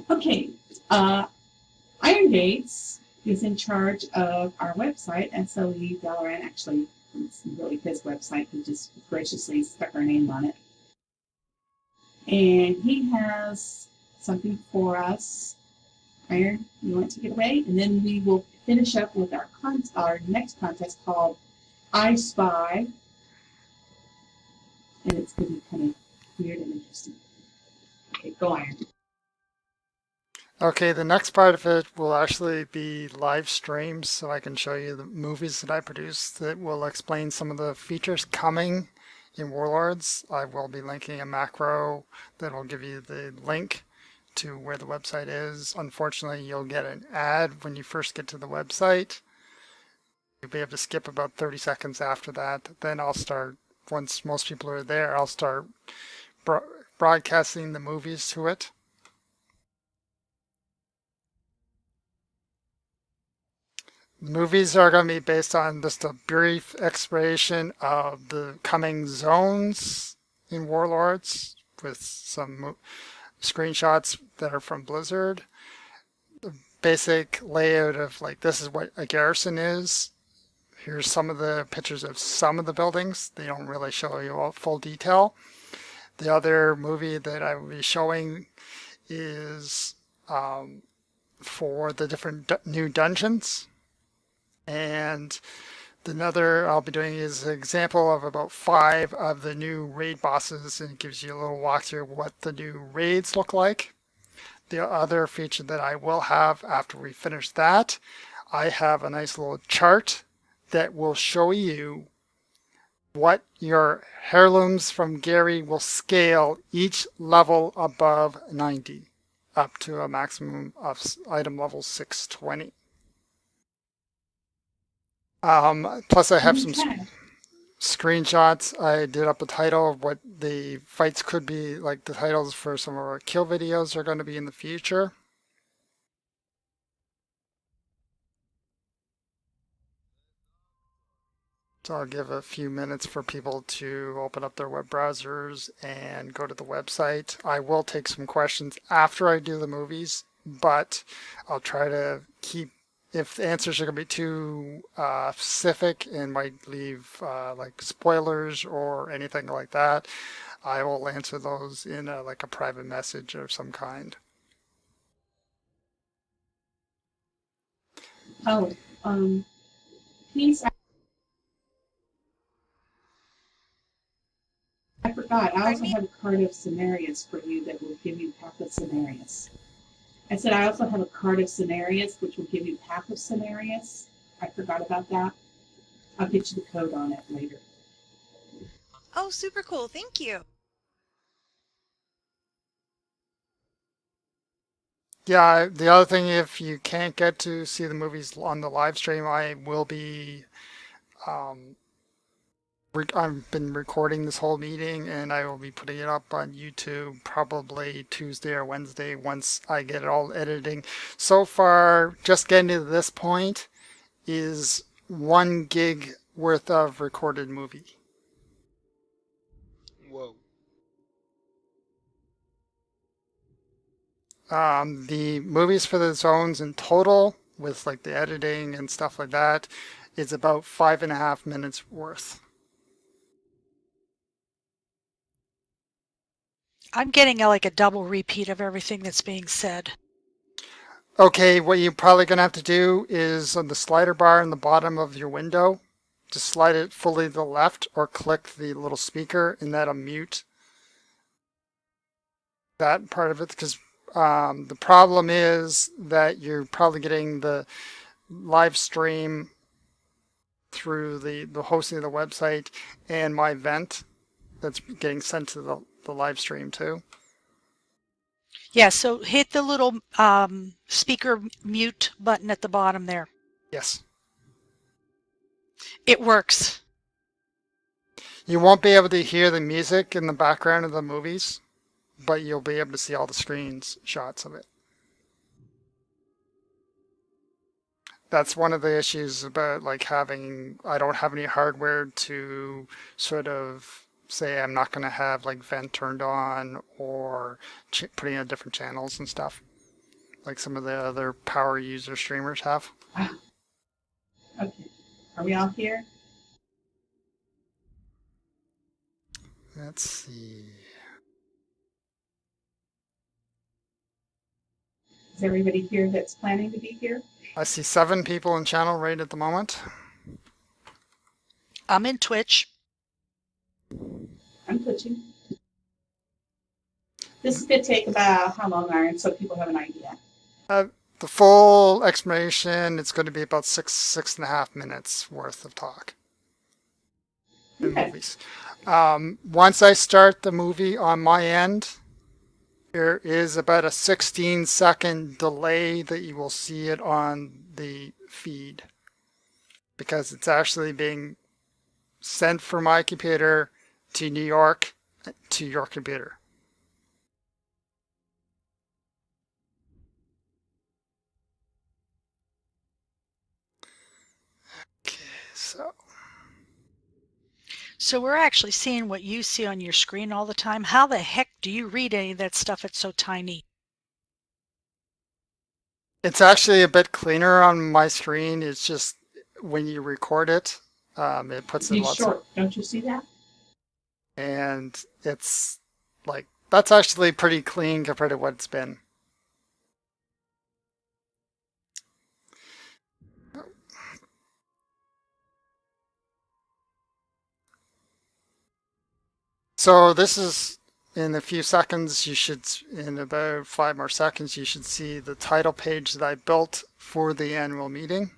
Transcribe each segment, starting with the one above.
Okay, Iron Gates is in charge of our website, SOE Valorant. Actually, it's really his website. He just graciously stuck our name on it. And he has something for us. Iron, you want to take it away? And then we will finish up with our next contest called I Spy. And it's going to be kind of weird and interesting. Okay, go Iron. Okay, the next part of it will actually be live streams, so I can show you the movies that I produce that will explain some of the features coming in Warlords. I will be linking a macro that will give you the link to where the website is. Unfortunately, you'll get an ad when you first get to the website. You'll be able to skip about 30 seconds after that. Then I'll start, once most people are there, I'll start broadcasting the movies to it. The movies are going to be based on just a brief exploration of the coming zones in Warlords with some screenshots that are from Blizzard. The basic layout of like this is what a garrison is. Here's some of the pictures of some of the buildings. They don't really show you all full detail. The other movie that I will be showing is for the different new dungeons. And another I'll be doing is an example of about 5 of the new raid bosses, and it gives you a little walkthrough of what the new raids look like. The other feature that I will have after we finish that, I have a nice little chart that will show you what your heirlooms from Gary will scale each level above 90, up to a maximum of item level 620. Plus I have some Okay. screenshots. I did up a title of what the fights could be, like the titles for some of our kill videos are going to be in the future. So I'll give a few minutes for people to open up their web browsers and go to the website. I will take some questions after I do the movies, but I'll try to keep, if the answers are going to be too specific and might leave like spoilers or anything like that, I will answer those in like a private message of some kind. Oh, please, I forgot. I Pardon also me? have a card of Cenarius for you that will give you half of Cenarius. I said I also have a card of Cenarius, which will give you half of Cenarius. I forgot about that. I'll get you the code on it later. Oh, super cool. Thank you. Yeah, the other thing, if you can't get to see the movies on the live stream, I will be um, I've been recording this whole meeting and I will be putting it up on YouTube probably Tuesday or Wednesday once I get it all editing. So far, just getting to this point is 1 gig worth of recorded movie. Whoa. The movies for the zones in total, with like the editing and stuff like that, is about 5.5 minutes worth. I'm getting like a double repeat of everything that's being said. Okay, what you're probably going to have to do is on the slider bar in the bottom of your window, just slide it fully to the left or click the little speaker and that'll mute that part of it, because the problem is that you're probably getting the live stream through the hosting of the website and my vent that's getting sent to the live stream too. Yeah, so hit the little speaker mute button at the bottom there. Yes. It works. You won't be able to hear the music in the background of the movies, but you'll be able to see all the screens shots of it. That's one of the issues about like having, I don't have any hardware to sort of say I'm not going to have like vent turned on or putting in different channels and stuff. like some of the other power user streamers have. Okay. Are we all here? Let's see. Is everybody here that's planning to be here? I see 7 people in channel right at the moment. I'm in Twitch. I'm twitching. This is going to take about how long, Iron, so people have an idea? The full explanation, it's going to be about 6.5 minutes worth of talk. In Okay. movies. Once I start the movie on my end, there is about a 16-second delay that you will see it on the feed, because it's actually being sent from my computer to New York to your computer. Okay, So we're actually seeing what you see on your screen all the time. How the heck do you read any of that stuff? It's so tiny. it's actually a bit cleaner on my screen. It's just when you record it, it puts in He's lots short. of, Don't you see that? and it's like, that's actually pretty clean compared to what it's been. So this is, in a few seconds, you should, in about 5 more seconds, you should see the title page that I built for the annual meeting.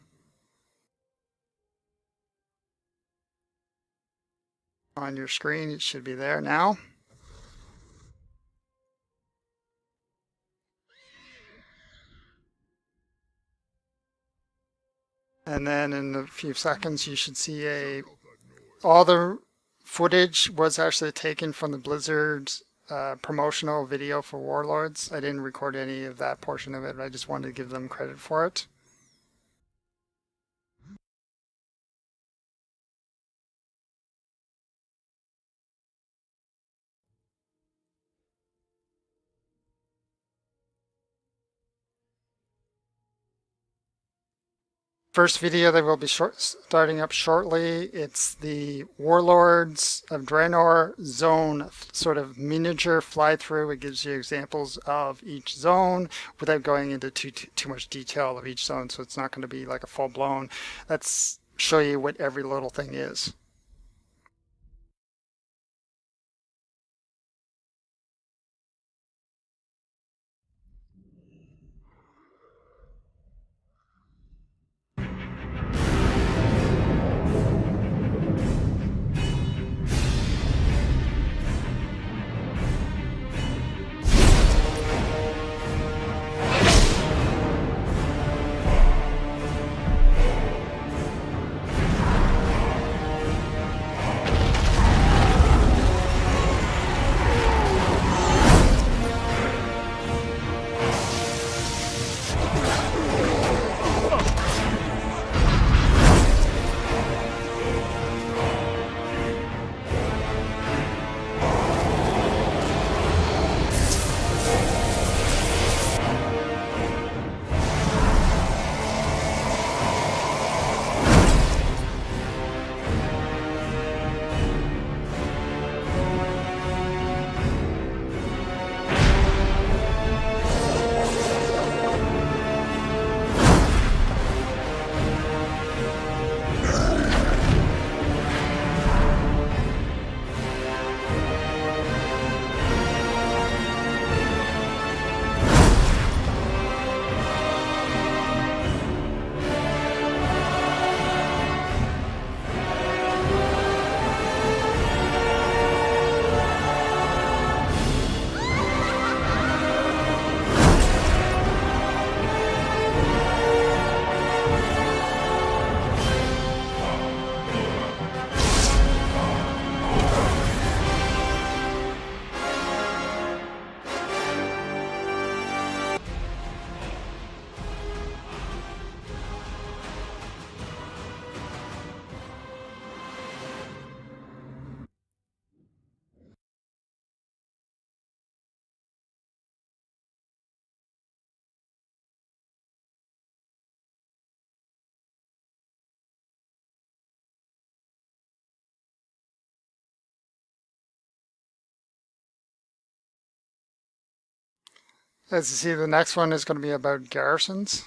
On your screen, it should be there now. And then in a few seconds, you should see all the footage was actually taken from the Blizzard promotional video for Warlords. I didn't record any of that portion of it. I just wanted to give them credit for it. First video that will be starting up shortly. It's the Warlords of Draenor zone sort of miniature fly through. It gives you examples of each zone without going into too much detail of each zone. So it's not going to be like a full blown. Let's show you what every little thing is. As you see, the next one is going to be about garrisons.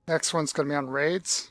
Next one's going to be on raids.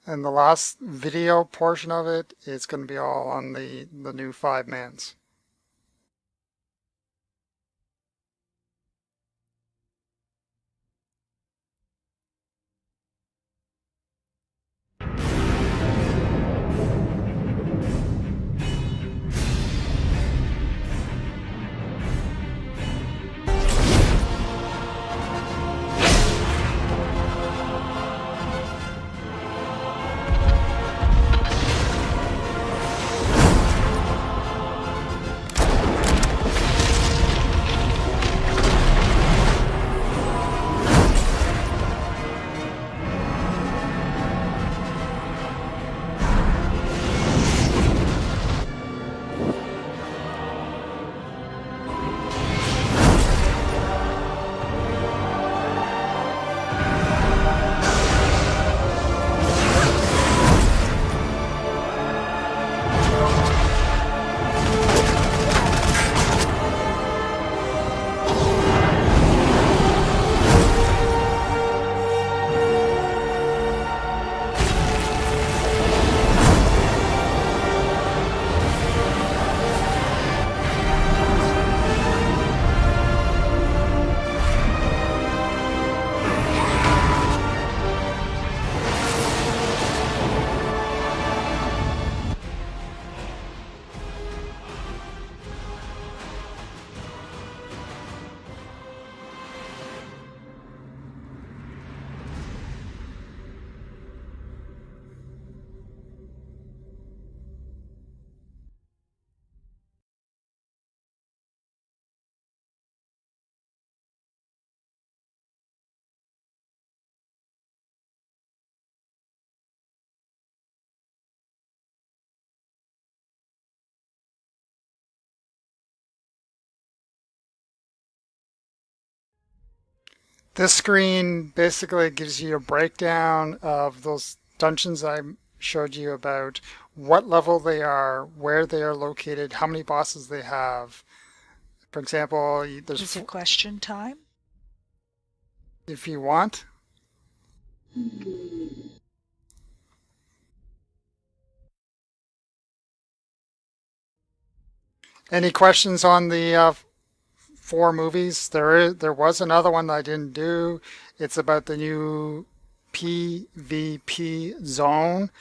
And the last video portion of it is going to be all on the new 5-mans. This screen basically gives you a breakdown of those dungeons I showed you about, what level they are, where they are located, how many bosses they have. For example, Is it question time? if you want. Any questions on the 4 movies? There was another one that I didn't do. It's about the new PvP zone.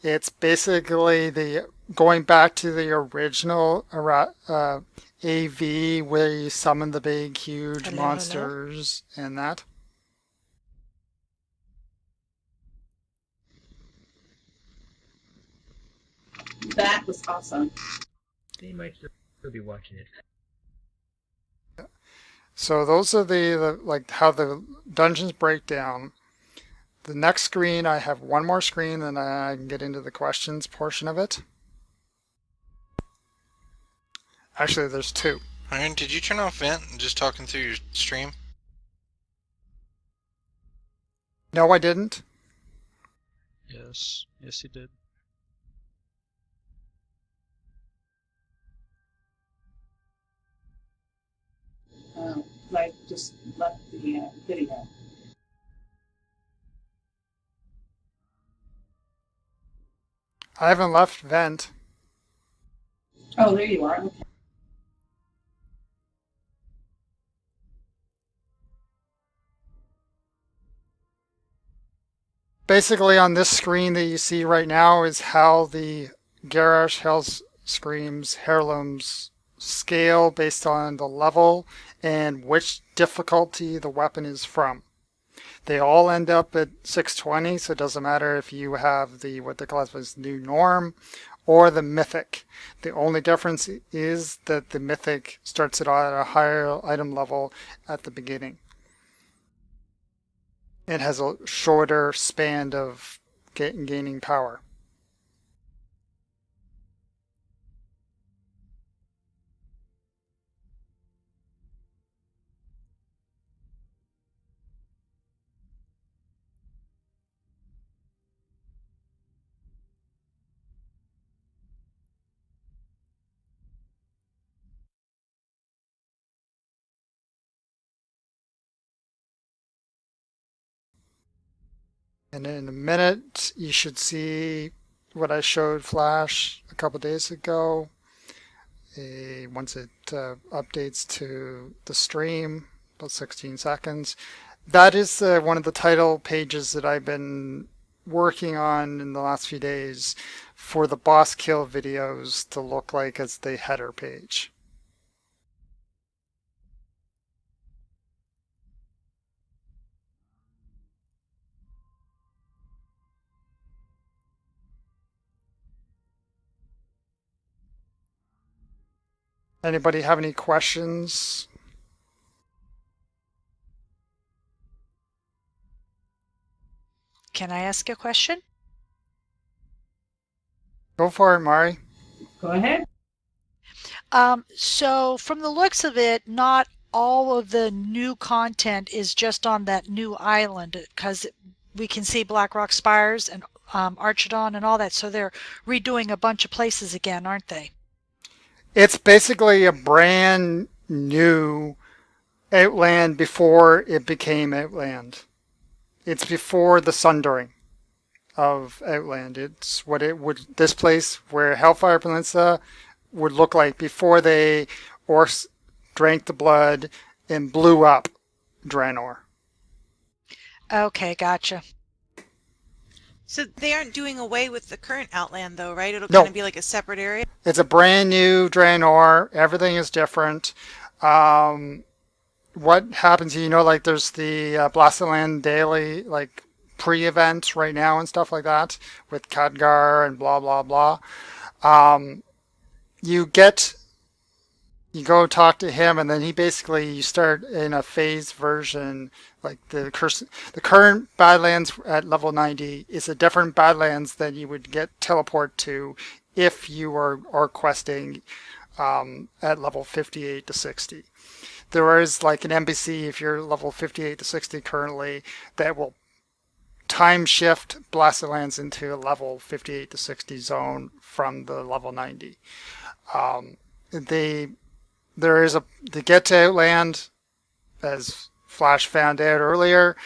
It's basically the going back to the original AV where you summon the big, huge Hello, monsters and that. That was awesome. They might still be watching it. So those are the like how the dungeons break down. The next screen, I have one more screen, and I can get into the questions portion of it. Actually, there's 2. Iron, did you turn off vent and just talking through your stream? No, I didn't. Yes, he did. Like just left the video. I haven't left vent. Oh, there you are. Okay. Basically, on this screen that you see right now is how the Garrosh Hell's Screams heirlooms scale based on the level and which difficulty the weapon is from. They all end up at 620, so it doesn't matter if you have the what they call as new norm or the mythic. The only difference is that the mythic starts at a higher item level at the beginning. It has a shorter span of gaining power. And in a minute, you should see what I showed Flash a couple days ago. Once it updates to the stream, about 16 seconds. That is one of the title pages that I've been working on in the last few days for the boss kill videos to look like as the header page. Anybody have any questions? Can I ask a question? Go for it, Mari. Go ahead. So from the looks of it, not all of the new content is just on that new island, because we can see Blackrock Spires and Archidon and all that. So they're redoing a bunch of places again, aren't they? It's basically a brand new Outland before it became Outland. It's before the sundering of Outland. It's what it would, this place where Hellfire Peninsula would look like before they drank the blood and blew up Draenor. Okay, gotcha. So they aren't doing away with the current Outland, though, right? It'll No. kind of be like a separate area. It's a brand new Draenor. Everything is different. What happens, like there's the Blasted Land Daily, like pre-event right now and stuff like that with Khadgar and blah, blah, blah. You go talk to him, and then you start in a phased version. Like the current Badlands at level 90 is a different Badlands than you would get teleport to if you are questing at level 58 to 60. there is like an NPC if you're level 58 to 60 currently that will time shift Blasted Lands into a level 58 to 60 zone from the level 90. There is to get to Outland, as Flash found out earlier,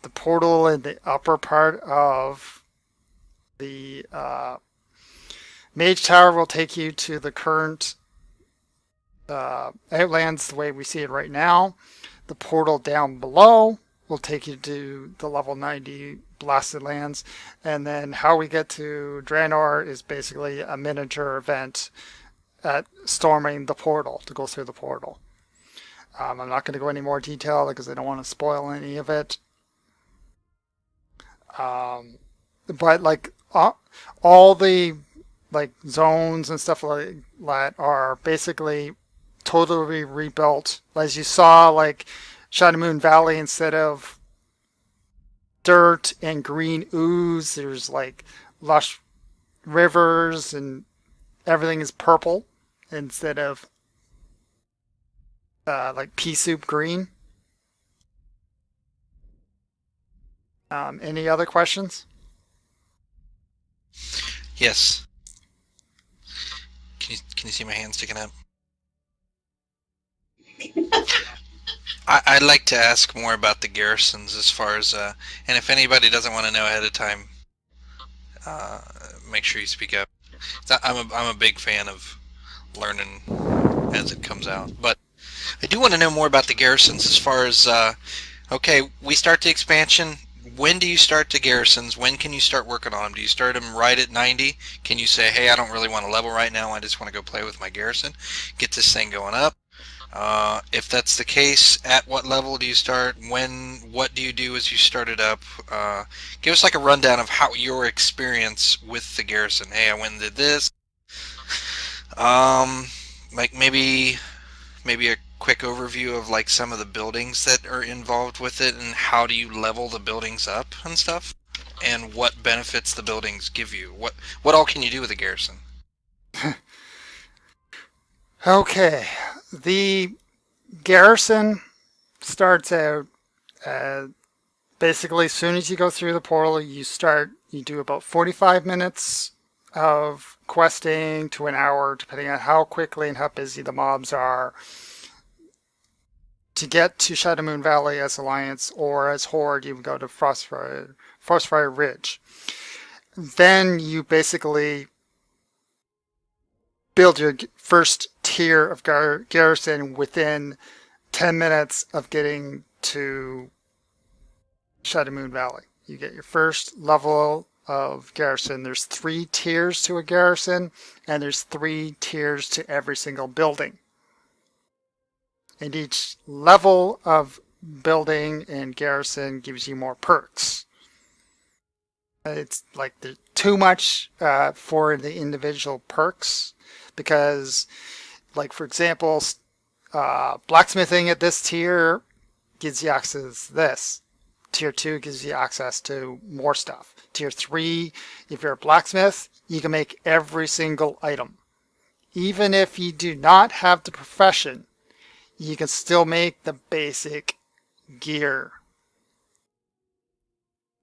the portal in the upper part of the Mage Tower will take you to the current Outlands the way we see it right now. The portal down below will take you to the level 90 Blasted Lands. And then how we get to Draenor is basically a miniature event at storming the portal, to go through the portal. I'm not going to go any more detail because I don't want to spoil any of it. But like all the like zones and stuff like that are basically totally rebuilt. As you saw, like Shadow Moon Valley, instead of dirt and green ooze, there's like lush rivers and everything is purple instead of like pea soup green. Any other questions? Yes. Can you see my hand sticking up? I'd like to ask more about the garrisons as far as, and if anybody doesn't want to know ahead of time, make sure you speak up. I'm a big fan of learning as it comes out, but I do want to know more about the garrisons as far as, okay, we start the expansion. When do you start the garrisons? When can you start working on them? Do you start them right at 90? Can you say, hey, I don't really want to level right now, I just want to go play with my garrison, get this thing going up? If that's the case, at what level do you start? What do you do as you start it up? Give us like a rundown of how your experience with the garrison. Hey, I went and did this. Like maybe a quick overview of like some of the buildings that are involved with it and how do you level the buildings up and stuff, and what benefits the buildings give you. What all can you do with a garrison? Okay, the garrison starts out basically as soon as you go through the portal. You do about 45 minutes of questing to an hour, depending on how quickly and how busy the mobs are, to get to Shadow Moon Valley as Alliance, or as Horde you can go to Frostfire Ridge. Then you basically build your first tier of garrison within 10 minutes of getting to Shadow Moon Valley. You get your first level of garrison. There's 3 tiers to a garrison, and there's 3 tiers to every single building. And each level of building and garrison gives you more perks. It's like there's too much for the individual perks, because like for example, blacksmithing at this tier gives you access to this. Tier 2 gives you access to more stuff. Tier 3, if you're a blacksmith, you can make every single item. Even if you do not have the profession, you can still make the basic gear.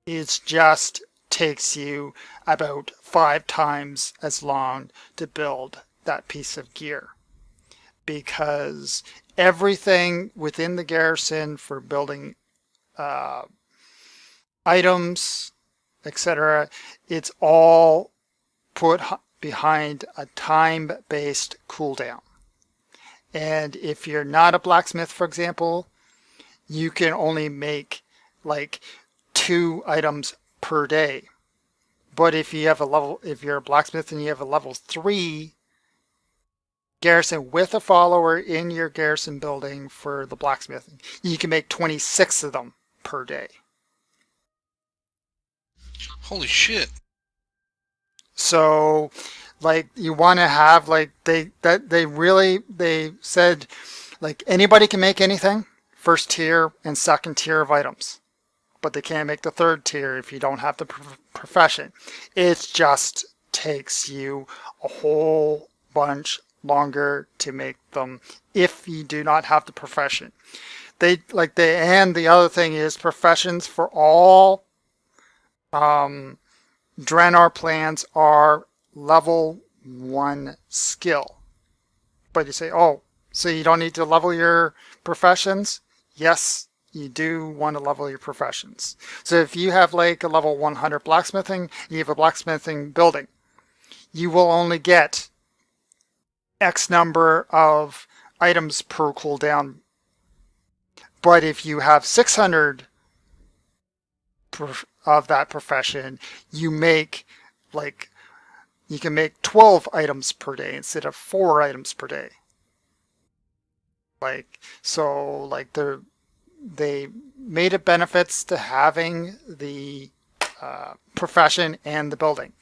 It just takes you about 5 times as long to build that piece of gear, because everything within the garrison for building items, etc., it's all put behind a time-based cooldown. And if you're not a blacksmith, for example, you can only make like 2 items per day. But if you're a blacksmith and you have a level 3 garrison with a follower in your garrison building for the blacksmithing, you can make 26 of them per day. Holy shit. So like you want to have like they said like anybody can make anything, first tier and second tier of items, but they can't make the third tier if you don't have the profession. It just takes you a whole bunch longer to make them if you do not have the profession. And the other thing is professions for all Draenor plans are level 1 skill. But you say, oh, so you don't need to level your professions? Yes, you do want to level your professions. So if you have like a level 100 blacksmithing, and you have a blacksmithing building, you will only get X number of items per cooldown. But if you have 600 of that profession, you can make 12 items per day instead of 4 items per day. They made it benefits to having the profession and the building.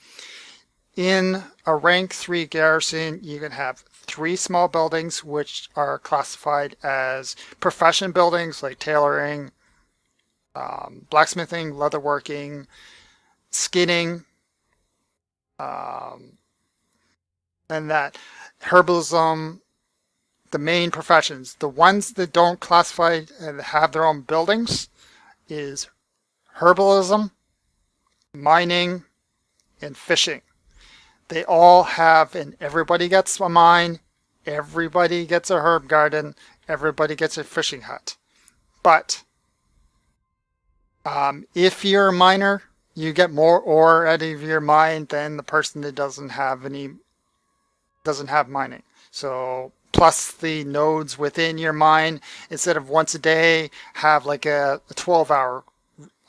In a rank 3 garrison, you can have 3 small buildings which are classified as profession buildings like tailoring, blacksmithing, leatherworking, skinning, and that herbalism, the main professions. The ones that don't classify and have their own buildings is herbalism, mining, and fishing. They all have, and everybody gets a mine, everybody gets a herb garden, everybody gets a fishing hut. But if you're a miner, you get more ore out of your mine than the person that doesn't have mining. So plus the nodes within your mine, instead of once a day, have like a 12-hour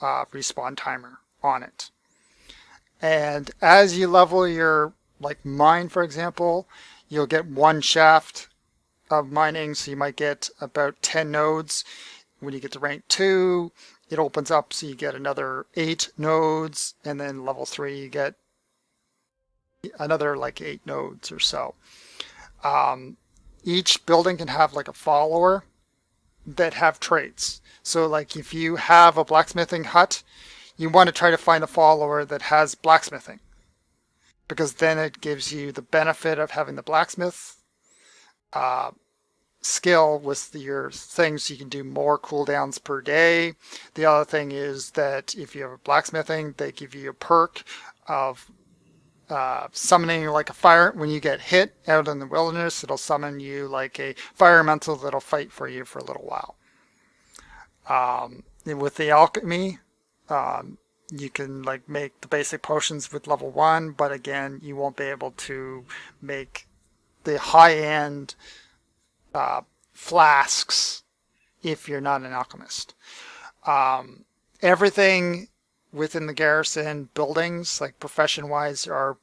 respawn timer on it. And as you level your mine, for example, you'll get 1 shaft of mining, so you might get about 10 nodes. When you get to rank 2, it opens up so you get another 8 nodes, and then level 3 you get another 8 nodes or so. Each building can have a follower that have traits. So if you have a blacksmithing hut, you want to try to find a follower that has blacksmithing, because then it gives you the benefit of having the blacksmith skill with your things. You can do more cooldowns per day. The other thing is that if you have a blacksmithing, they give you a perk of summoning a fire. When you get hit out in the wilderness, it'll summon you a fire elemental that'll fight for you for a little while. With the alchemy, you can make the basic potions with level 1, but again, you won't be able to make the high-end flasks if you're not an alchemist. Everything within the garrison buildings, profession-wise, are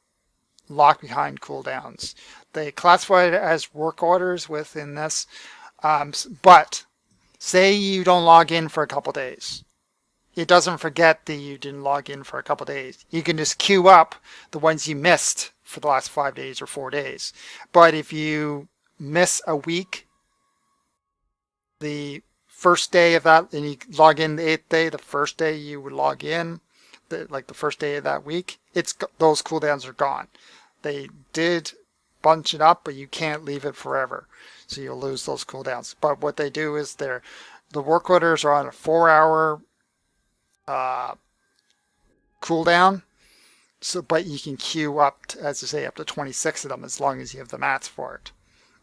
locked behind cooldowns. They classify it as work orders within this, but say you don't log in for a couple days. It doesn't forget that you didn't log in for a couple days. You can just queue up the ones you missed for the last 5 days or 4 days. But if you miss a week, the first day of that, and you log in the 8th day, the first day you would log in, the first day of that week, those cooldowns are gone. They did bunch it up, but you can't leave it forever. So you'll lose those cooldowns. But what they do is the work orders are on a 4-hour cooldown. But you can queue up to, as I say, up to 26 of them as long as you have the mats for it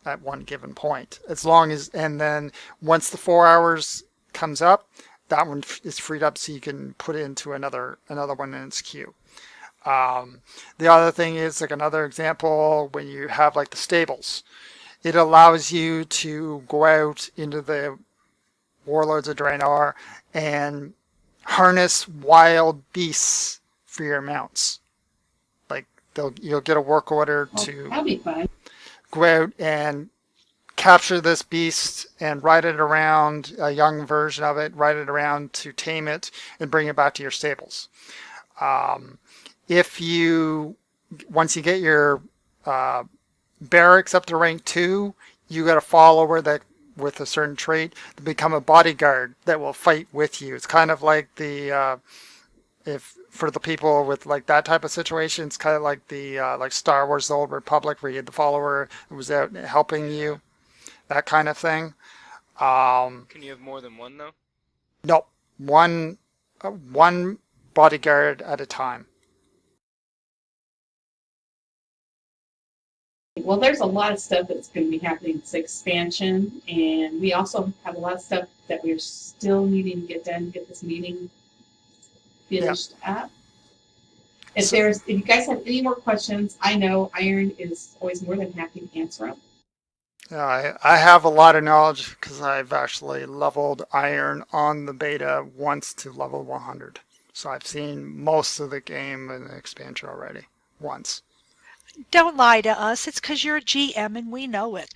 at one given point. And then once the 4 hours comes up, that one is freed up so you can put it into another one in its queue. The other thing is another example, when you have the stables, it allows you to go out into the Warlords of Draenor and harness wild beasts for your mounts. You'll get a work order to that'd be fun. Go out and capture this beast and ride it around, a young version of it, ride it around to tame it and bring it back to your stables. Once you get your barracks up to rank 2, you got a follower that with a certain trait to become a bodyguard that will fight with you. It's kind of like the if for the people with like that type of situation, it's kind of like the like Star Wars: The Old Republic, where you had the follower who was out helping you, that kind of thing. Can you have more than one though? Nope, one bodyguard at a time. Well, there's a lot of stuff that's going to be happening in this expansion, and we also have a lot of stuff that we're still needing to get done to get this meeting finished up. If you guys have any more questions, I know Iron is always more than happy to answer them. Yeah, I have a lot of knowledge because I've actually leveled Iron on the beta once to level 100. So I've seen most of the game and the expansion already once. Don't lie to us. It's because you're a GM and we know it.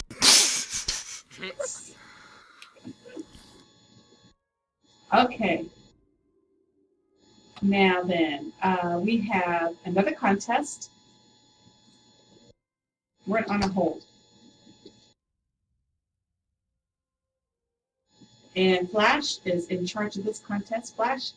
Okay. Now then, we have another contest. We're on a hold. And Flash is in charge of this contest. Flash,